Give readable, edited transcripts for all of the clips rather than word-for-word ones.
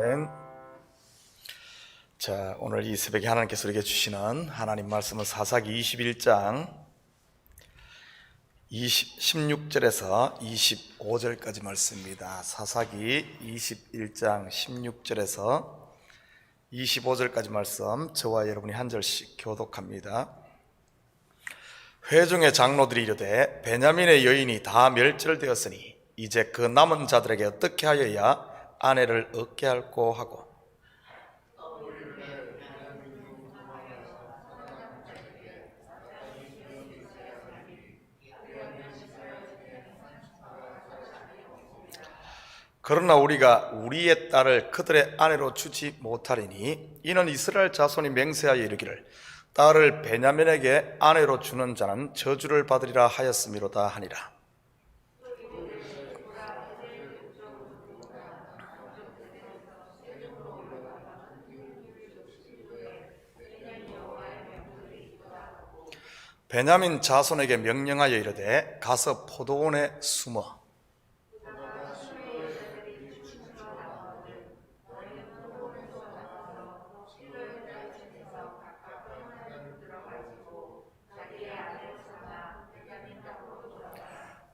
아멘. 자, 오늘 이 새벽에 하나님께서 우리에게 주시는 하나님 말씀은 사사기 21장 16절에서 25절까지 말씀입니다. 사사기 21장 16절에서 25절까지 말씀, 저와 여러분이 한 절씩 교독합니다. 회중의 장로들이 이르되 베냐민의 여인이 다 멸절되었으니 이제 그 남은 자들에게 어떻게 하여야 아내를 얻게 할꼬 하고, 그러나 우리가 우리의 딸을 그들의 아내로 주지 못하리니 이는 이스라엘 자손이 맹세하여 이르기를 딸을 베냐민에게 아내로 주는 자는 저주를 받으리라 하였음이로다 하니라. 베냐민 자손에게 명령하여 이르되 가서 포도원에 숨어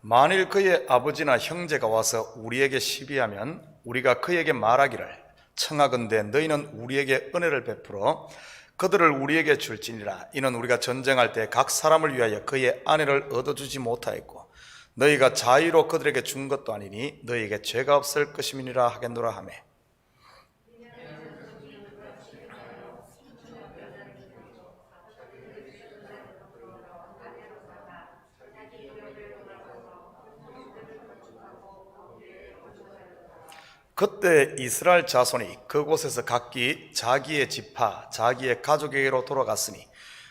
만일 그의 아버지나 형제가 와서 우리에게 시비하면 우리가 그에게 말하기를 청하건대 너희는 우리에게 은혜를 베풀어 그들을 우리에게 줄지니라. 이는 우리가 전쟁할 때 각 사람을 위하여 그의 아내를 얻어주지 못하였고 너희가 자의로 그들에게 준 것도 아니니 너희에게 죄가 없을 것임이니라 하겠노라 하며, 그때 이스라엘 자손이 그곳에서 각기 자기의 지파 자기의 가족에게로 돌아갔으니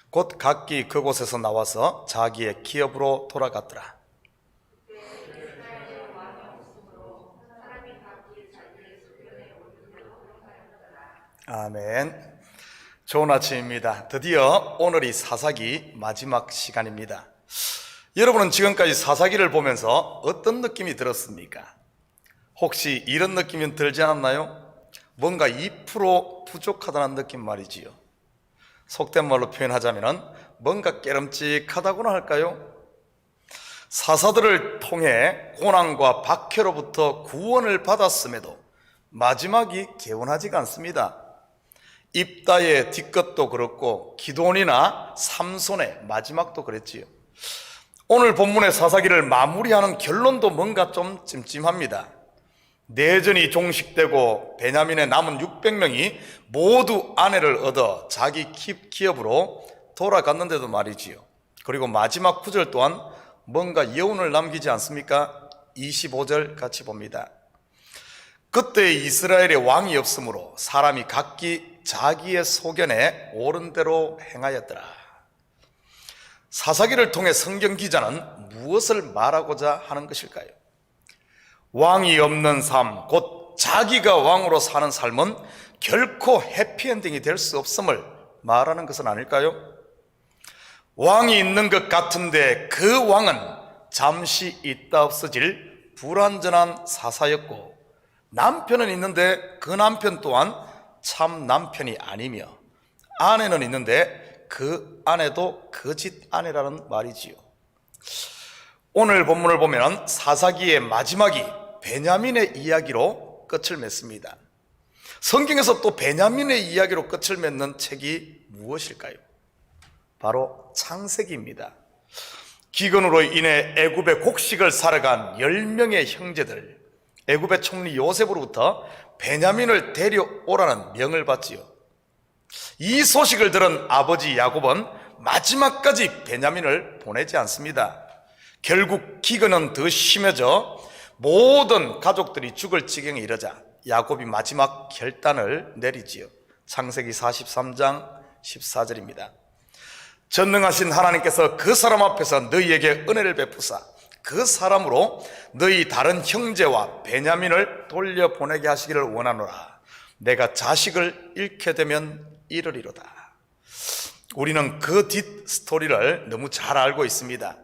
곧 각기 그곳에서 나와서 자기의 기업으로 돌아갔더라. 아멘. 좋은 아침입니다. 드디어 오늘이 사사기 마지막 시간입니다. 여러분은 지금까지 사사기를 보면서 어떤 느낌이 들었습니까? 혹시 이런 느낌이 들지 않았나요? 뭔가 2% 부족하다는 느낌 말이지요. 속된 말로 표현하자면 뭔가 깨름직하다고나 할까요? 사사들을 통해 고난과 박해로부터 구원을 받았음에도 마지막이 개운하지가 않습니다. 입다의 뒷것도 그렇고 기드온이나 삼손의 마지막도 그랬지요. 오늘 본문의 사사기를 마무리하는 결론도 뭔가 좀 찜찜합니다. 내전이 종식되고 베냐민의 남은 600명이 모두 아내를 얻어 자기 기업으로 돌아갔는데도 말이지요. 그리고 마지막 구절 또한 뭔가 여운을 남기지 않습니까? 25절 같이 봅니다. 그때 이스라엘의 왕이 없으므로 사람이 각기 자기의 소견에 옳은 대로 행하였더라. 사사기를 통해 성경 기자는 무엇을 말하고자 하는 것일까요? 왕이 없는 삶, 곧 자기가 왕으로 사는 삶은 결코 해피엔딩이 될 수 없음을 말하는 것은 아닐까요? 왕이 있는 것 같은데 그 왕은 잠시 있다 없어질 불완전한 사사였고, 남편은 있는데 그 남편 또한 참 남편이 아니며, 아내는 있는데 그 아내도 거짓 아내라는 말이지요. 오늘 본문을 보면 사사기의 마지막이 베냐민의 이야기로 끝을 맺습니다. 성경에서 또 베냐민의 이야기로 끝을 맺는 책이 무엇일까요? 바로 창세기입니다. 기근으로 인해 애굽의 곡식을 살아간 10명의 형제들, 애굽의 총리 요셉으로부터 베냐민을 데려오라는 명을 받지요. 이 소식을 들은 아버지 야곱은 마지막까지 베냐민을 보내지 않습니다. 결국 기근은 더 심해져 모든 가족들이 죽을 지경에 이르자 야곱이 마지막 결단을 내리지요. 창세기 43장 14절입니다. 전능하신 하나님께서 그 사람 앞에서 너희에게 은혜를 베푸사 그 사람으로 너희 다른 형제와 베냐민을 돌려보내게 하시기를 원하노라. 내가 자식을 잃게 되면 이르리로다. 우리는 그 뒷 스토리를 너무 잘 알고 있습니다.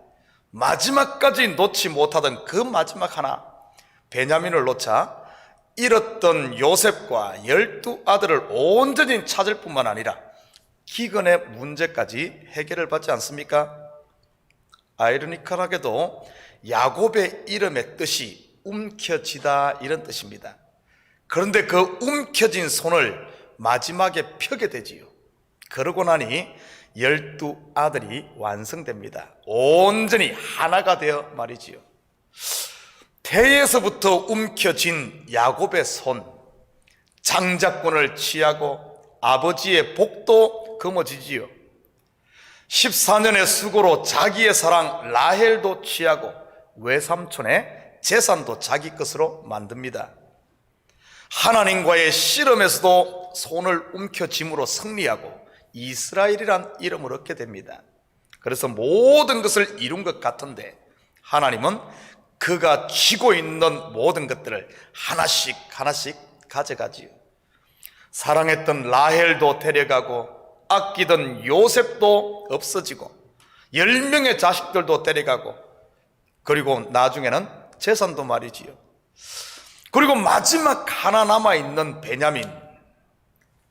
마지막까지 놓지 못하던 그 마지막 하나, 베냐민을 놓자 잃었던 요셉과 12아들을 온전히 찾을 뿐만 아니라 기근의 문제까지 해결을 받지 않습니까? 아이러니컬하게도 야곱의 이름의 뜻이 움켜쥐다 이런 뜻입니다. 그런데 그 움켜진 손을 마지막에 펴게 되지요. 그러고 나니 12아들이 완성됩니다. 온전히 하나가 되어 말이지요. 태에서부터 움켜진 야곱의 손, 장자권을 취하고 아버지의 복도 거머쥐지요. 14년의 수고로 자기의 사랑 라헬도 취하고 외삼촌의 재산도 자기 것으로 만듭니다. 하나님과의 씨름에서도 손을 움켜쥐므로 승리하고 이스라엘이란 이름을 얻게 됩니다. 그래서 모든 것을 이룬 것 같은데 하나님은 그가 쥐고 있는 모든 것들을 하나씩 하나씩 가져가지요. 사랑했던 라헬도 데려가고 아끼던 요셉도 없어지고 10명의 자식들도 데려가고 그리고 나중에는 재산도 말이지요. 그리고 마지막 하나 남아있는 베냐민,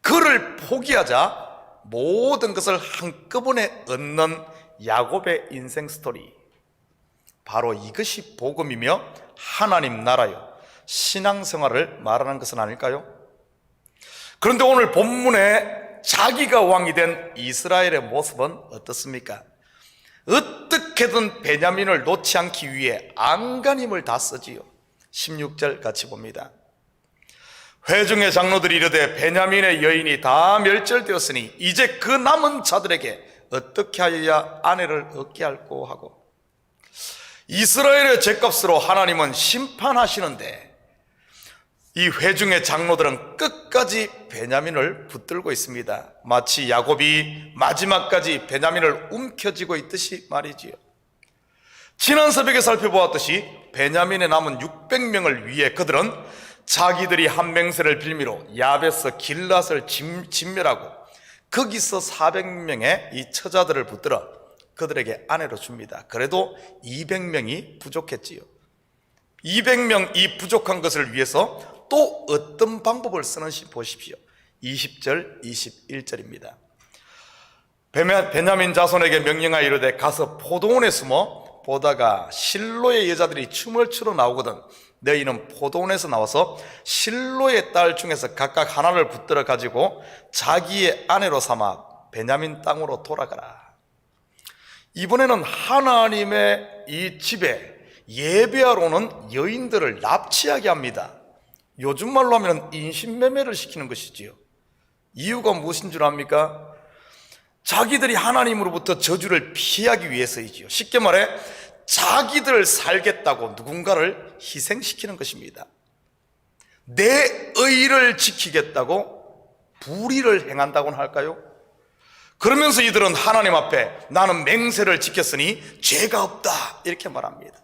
그를 포기하자 모든 것을 한꺼번에 얻는 야곱의 인생 스토리, 바로 이것이 복음이며 하나님 나라요 신앙생활을 말하는 것은 아닐까요? 그런데 오늘 본문에 자기가 왕이 된 이스라엘의 모습은 어떻습니까? 어떻게든 베냐민을 놓지 않기 위해 안간힘을 다 쓰지요. 16절 같이 봅니다. 회중의 장로들이 이르되 베냐민의 여인이 다 멸절되었으니 이제 그 남은 자들에게 어떻게 하여야 아내를 얻게 할꼬 하고, 이스라엘의 죄값으로 하나님은 심판하시는데 이 회중의 장로들은 끝까지 베냐민을 붙들고 있습니다. 마치 야곱이 마지막까지 베냐민을 움켜쥐고 있듯이 말이지요. 지난 새벽에 살펴보았듯이 베냐민에 남은 600명을 위해 그들은 자기들이 한 맹세를 빌미로 야베스 길랏을 진멸하고 거기서 400명의 이 처자들을 붙들어 그들에게 아내로 줍니다. 그래도 200명이 부족했지요. 200명 이 부족한 것을 위해서 또 어떤 방법을 쓰는지 보십시오. 20절 21절입니다 베냐민 자손에게 명령하여 이르되 가서 포도원에 숨어 보다가 실로의 여자들이 춤을 추러 나오거든 너희는 포도원에서 나와서 실로의 딸 중에서 각각 하나를 붙들어 가지고 자기의 아내로 삼아 베냐민 땅으로 돌아가라. 이번에는 하나님의 이 집에 예배하러 오는 여인들을 납치하게 합니다. 요즘 말로 하면 인신매매를 시키는 것이지요. 이유가 무엇인 줄 압니까? 자기들이 하나님으로부터 저주를 피하기 위해서이지요. 쉽게 말해 자기들 살겠다고 누군가를 희생시키는 것입니다. 내 의를 지키겠다고 불의를 행한다고는 할까요? 그러면서 이들은 하나님 앞에 나는 맹세를 지켰으니 죄가 없다 이렇게 말합니다.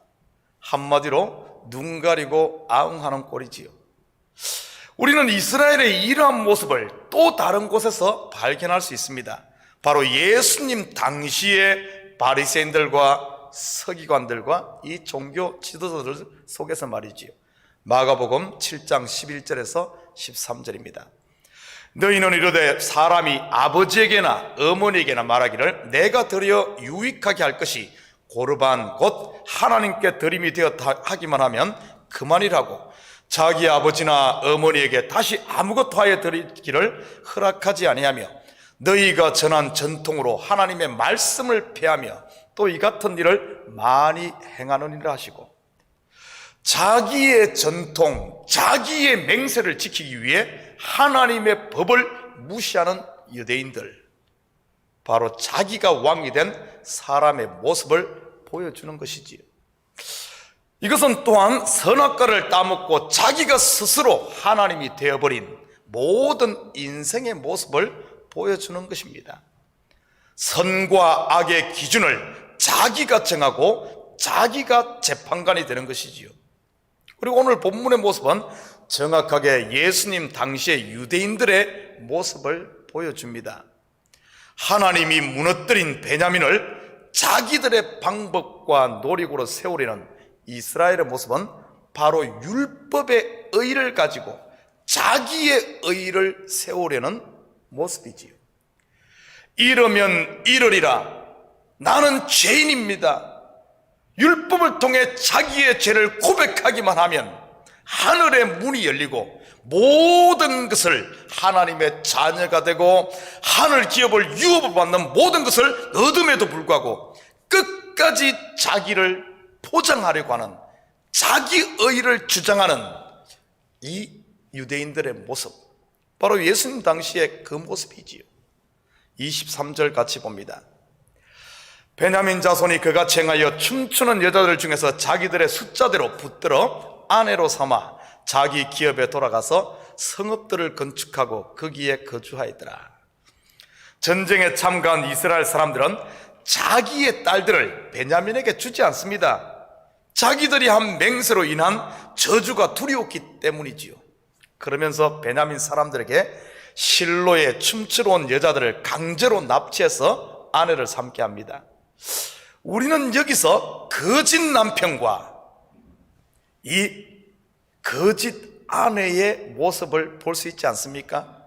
한마디로 눈 가리고 아웅하는 꼴이지요. 우리는 이스라엘의 이러한 모습을 또 다른 곳에서 발견할 수 있습니다. 바로 예수님 당시의 바리새인들과 서기관들과 이 종교 지도자들 속에서 말이지요. 마가복음 7장 11절에서 13절입니다. 너희는 이르되 사람이 아버지에게나 어머니에게나 말하기를 내가 드려 유익하게 할 것이 고르반 곧 하나님께 드림이 되었다 하기만 하면 그만이라고 자기 아버지나 어머니에게 다시 아무것도 하여 드리기를 허락하지 아니하며 너희가 전한 전통으로 하나님의 말씀을 폐하며 또 이 같은 일을 많이 행하느니라 하시고, 자기의 전통, 자기의 맹세를 지키기 위해 하나님의 법을 무시하는 유대인들, 바로 자기가 왕이 된 사람의 모습을 보여주는 것이지요. 이것은 또한 선악과를 따먹고 자기가 스스로 하나님이 되어버린 모든 인생의 모습을 보여주는 것입니다. 선과 악의 기준을 자기가 정하고 자기가 재판관이 되는 것이지요. 그리고 오늘 본문의 모습은 정확하게 예수님 당시의 유대인들의 모습을 보여줍니다. 하나님이 무너뜨린 베냐민을 자기들의 방법과 노력으로 세우려는 이스라엘의 모습은 바로 율법의 의를 가지고 자기의 의를 세우려는 모습이지요. 이러면 이러리라. 나는 죄인입니다. 율법을 통해 자기의 죄를 고백하기만 하면 하늘의 문이 열리고 모든 것을 하나님의 자녀가 되고 하늘 기업을 유업을 받는 모든 것을 얻음에도 불구하고 끝까지 자기를 포장하려고 하는 자기 의를 주장하는 이 유대인들의 모습, 바로 예수님 당시의 그 모습이지요. 23절 같이 봅니다. 베냐민 자손이 그같이 행하여 춤추는 여자들 중에서 자기들의 숫자대로 붙들어 아내로 삼아 자기 기업에 돌아가서 성읍들을 건축하고 거기에 거주하였더라. 전쟁에 참가한 이스라엘 사람들은 자기의 딸들을 베냐민에게 주지 않습니다. 자기들이 한 맹세로 인한 저주가 두려웠기 때문이지요. 그러면서 베냐민 사람들에게 실로에 춤추러 온 여자들을 강제로 납치해서 아내를 삼게 합니다. 우리는 여기서 거짓 남편과 이 거짓 아내의 모습을 볼 수 있지 않습니까?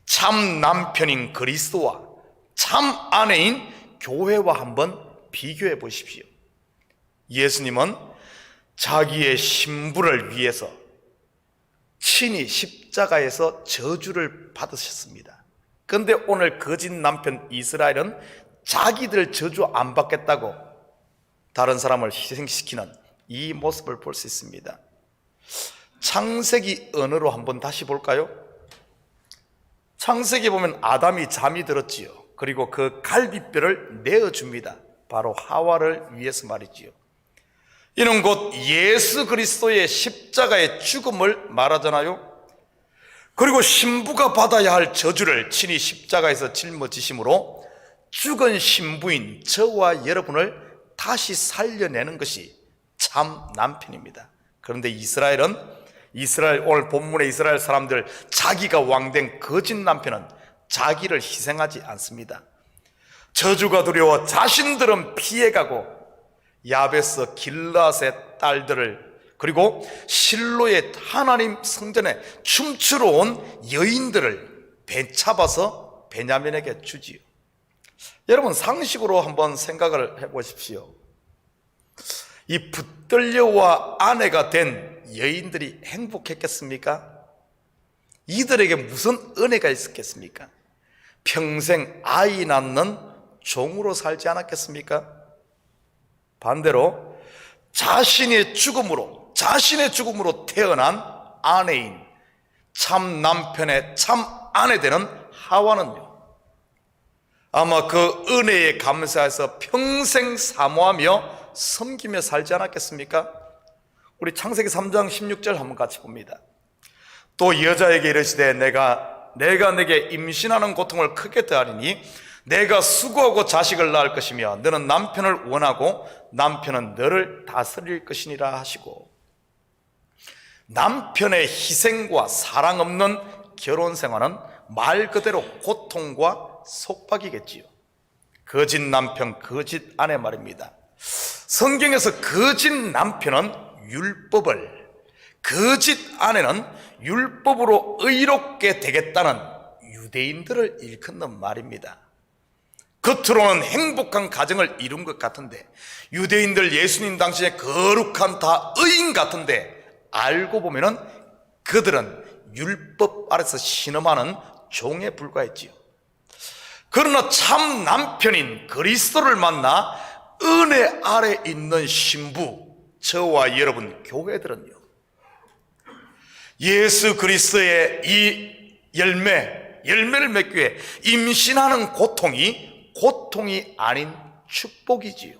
참 남편인 그리스도와 참 아내인 교회와 한번 비교해 보십시오. 예수님은 자기의 신부를 위해서 친히 십자가에서 저주를 받으셨습니다. 그런데 오늘 거짓 남편 이스라엘은 자기들 저주 안 받겠다고 다른 사람을 희생시키는 이 모습을 볼 수 있습니다. 창세기 언어로 한번 다시 볼까요? 창세기 보면 아담이 잠이 들었지요. 그리고 그 갈비뼈를 내어줍니다. 바로 하와를 위해서 말이지요. 이는 곧 예수 그리스도의 십자가의 죽음을 말하잖아요. 그리고 신부가 받아야 할 저주를 친히 십자가에서 짊어지심으로 죽은 신부인 저와 여러분을 다시 살려내는 것이 참 남편입니다. 그런데 오늘 본문의 이스라엘 사람들, 자기가 왕된 거짓 남편은 자기를 희생하지 않습니다. 저주가 두려워 자신들은 피해가고 야베스 길앗의 딸들을, 그리고 실로의 하나님 성전에 춤추러 온 여인들을 배잡아서 베냐민에게 주지요. 여러분, 상식으로 한번 생각을 해보십시오. 이 붙들려와 아내가 된 여인들이 행복했겠습니까? 이들에게 무슨 은혜가 있었겠습니까? 평생 아이 낳는 종으로 살지 않았겠습니까? 반대로 자신의 죽음으로 태어난 아내인 참 남편의 참 아내 되는 하와는요, 아마 그 은혜에 감사해서 평생 사모하며 섬기며 살지 않았겠습니까? 우리 창세기 3장 16절 한번 같이 봅니다. 또 여자에게 이르시되 내가 내게 임신하는 고통을 크게 더하리니 내가 수고하고 자식을 낳을 것이며 너는 남편을 원하고 남편은 너를 다스릴 것이니라 하시고, 남편의 희생과 사랑 없는 결혼 생활은 말 그대로 고통과 속박이겠지요. 거짓 남편, 거짓 아내 말입니다. 성경에서 거짓 남편은 율법을, 거짓 아내는 율법으로 의롭게 되겠다는 유대인들을 일컫는 말입니다. 겉으로는 행복한 가정을 이룬 것 같은데, 유대인들 예수님 당시에 거룩한 다 의인 같은데, 알고 보면은 그들은 율법 아래서 신음하는 종에 불과했지요. 그러나 참 남편인 그리스도를 만나 은혜 아래 있는 신부, 저와 여러분 교회들은요, 예수 그리스도의 이 열매를 맺기 위해 임신하는 고통이 아닌 축복이지요.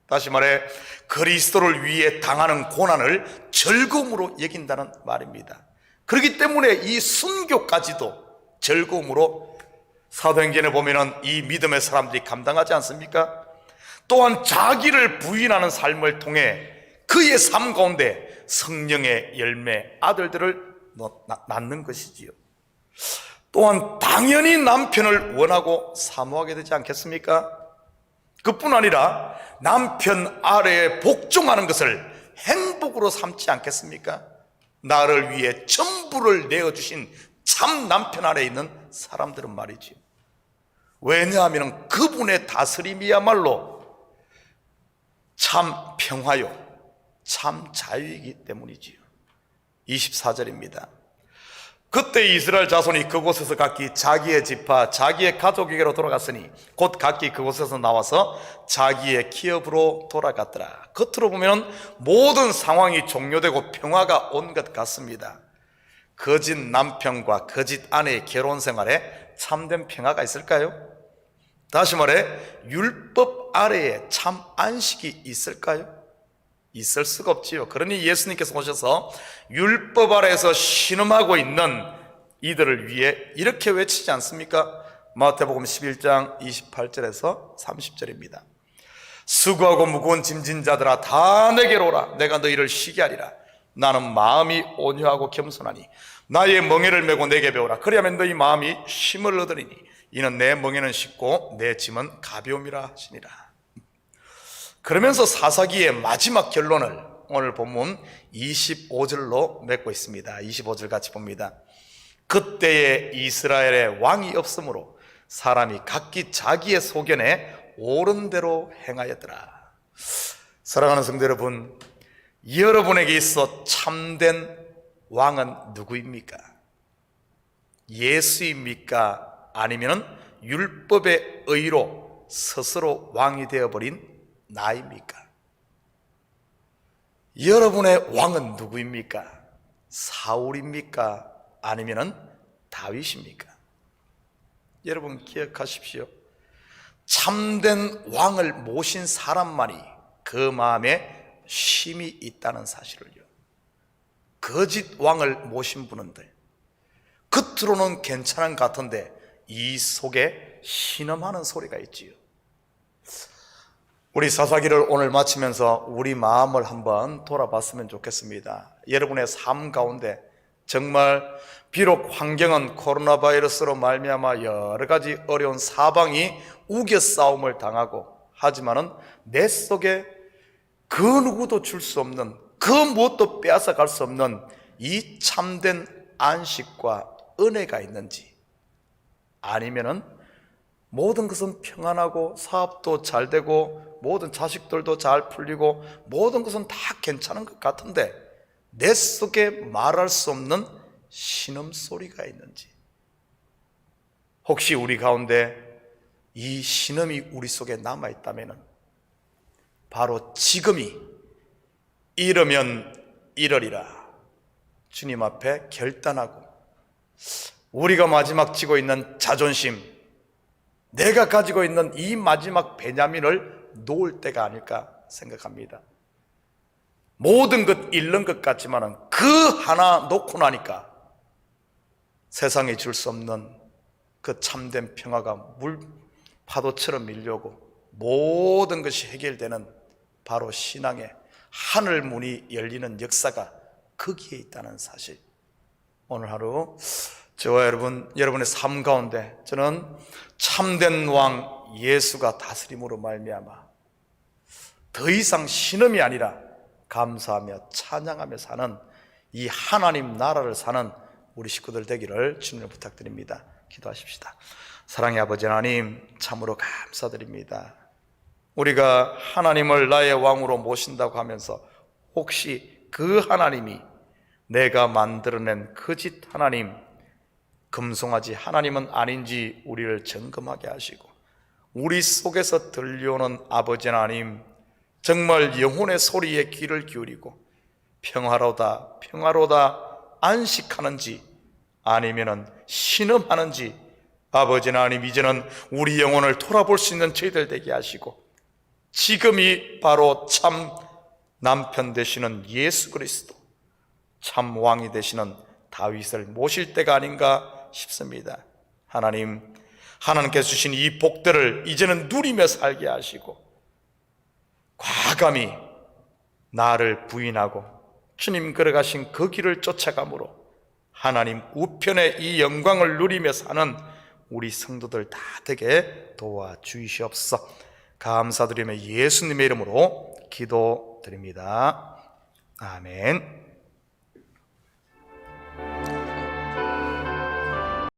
다시 말해 그리스도를 위해 당하는 고난을 즐거움으로 여긴다는 말입니다. 그렇기 때문에 이 순교까지도 즐거움으로 사도행전에 보면은 이 믿음의 사람들이 감당하지 않습니까? 또한 자기를 부인하는 삶을 통해 그의 삶 가운데 성령의 열매, 아들들을 낳는 것이지요. 또한 당연히 남편을 원하고 사모하게 되지 않겠습니까? 그뿐 아니라 남편 아래에 복종하는 것을 행복으로 삼지 않겠습니까? 나를 위해 전부를 내어주신 참 남편 아래 있는 사람들은 말이지요. 왜냐하면 그분의 다스림이야말로 참 평화요, 참 자유이기 때문이지요. 24절입니다. 그때 이스라엘 자손이 그곳에서 각기 자기의 지파, 자기의 가족에게로 돌아갔으니 곧 각기 그곳에서 나와서 자기의 기업으로 돌아갔더라. 겉으로 보면 모든 상황이 종료되고 평화가 온 것 같습니다. 거짓 남편과 거짓 아내의 결혼 생활에 참된 평화가 있을까요? 다시 말해 율법 아래에 참 안식이 있을까요? 있을 수가 없지요. 그러니 예수님께서 오셔서 율법 아래에서 신음하고 있는 이들을 위해 이렇게 외치지 않습니까? 마태복음 11장 28절에서 30절입니다. 수고하고 무거운 짐진 자들아 다 내게로 오라. 내가 너희를 쉬게 하리라. 나는 마음이 온유하고 겸손하니 나의 멍에를 메고 내게 배우라. 그리하면 너희 마음이 쉼을 얻으리니 이는 내 멍에는 쉽고 내 짐은 가벼움이라 하시니라. 그러면서 사사기의 마지막 결론을 오늘 본문 25절로 맺고 있습니다. 25절 같이 봅니다. 그때에 이스라엘에 왕이 없으므로 사람이 각기 자기의 소견에 옳은 대로 행하였더라. 사랑하는 성도 여러분, 여러분에게 있어 참된 왕은 누구입니까? 예수입니까? 아니면 율법의 의로 스스로 왕이 되어버린 나입니까? 여러분의 왕은 누구입니까? 사울입니까? 아니면 다윗입니까? 여러분 기억하십시오. 참된 왕을 모신 사람만이 그 마음에 쉼이 있다는 사실을요. 거짓 왕을 모신 분은데 겉으로는 괜찮은 것 같은데 이 속에 신음하는 소리가 있지요. 우리 사사기를 오늘 마치면서 우리 마음을 한번 돌아봤으면 좋겠습니다. 여러분의 삶 가운데 정말 비록 환경은 코로나 바이러스로 말미암아 여러 가지 어려운 사방이 우겨싸움을 당하고 하지만은 내 속에 그 누구도 줄 수 없는 그 무엇도 빼앗아 갈 수 없는 이 참된 안식과 은혜가 있는지, 아니면은 모든 것은 평안하고 사업도 잘 되고 모든 자식들도 잘 풀리고 모든 것은 다 괜찮은 것 같은데 내 속에 말할 수 없는 신음소리가 있는지, 혹시 우리 가운데 이 신음이 우리 속에 남아있다면 바로 지금이 이르면 이러리라 주님 앞에 결단하고 우리가 마지막 쥐고 있는 자존심, 내가 가지고 있는 이 마지막 베냐민을 놓을 때가 아닐까 생각합니다. 모든 것 잃는 것 같지만 그 하나 놓고 나니까 세상에 줄 수 없는 그 참된 평화가 물 파도처럼 밀려오고 모든 것이 해결되는 바로 신앙의 하늘 문이 열리는 역사가 거기에 있다는 사실, 오늘 하루 저와 여러분의 삶 가운데 저는 참된 왕 예수가 다스림으로 말미암아 더 이상 신음이 아니라 감사하며 찬양하며 사는 이 하나님 나라를 사는 우리 식구들 되기를 주님을 부탁드립니다. 기도하십시다. 사랑의 아버지 하나님, 참으로 감사드립니다. 우리가 하나님을 나의 왕으로 모신다고 하면서 혹시 그 하나님이 내가 만들어낸 거짓 하나님, 금송아지 하나님은 아닌지 우리를 점검하게 하시고, 우리 속에서 들려오는 아버지 하나님, 정말 영혼의 소리에 귀를 기울이고 평화로다 평화로다 안식하는지 아니면은 신음하는지, 아버지 하나님 이제는 우리 영혼을 돌아볼 수 있는 저희들 되게 하시고, 지금이 바로 참 남편 되시는 예수 그리스도, 참 왕이 되시는 다윗을 모실 때가 아닌가 싶습니다. 하나님, 하나님께서 주신 이 복들을 이제는 누리며 살게 하시고 과감히 나를 부인하고 주님 걸어가신 그 길을 쫓아감으로 하나님 우편의 이 영광을 누리며 사는 우리 성도들 다 되게 도와주시옵소서. 감사드리며 예수님의 이름으로 기도드립니다. 아멘.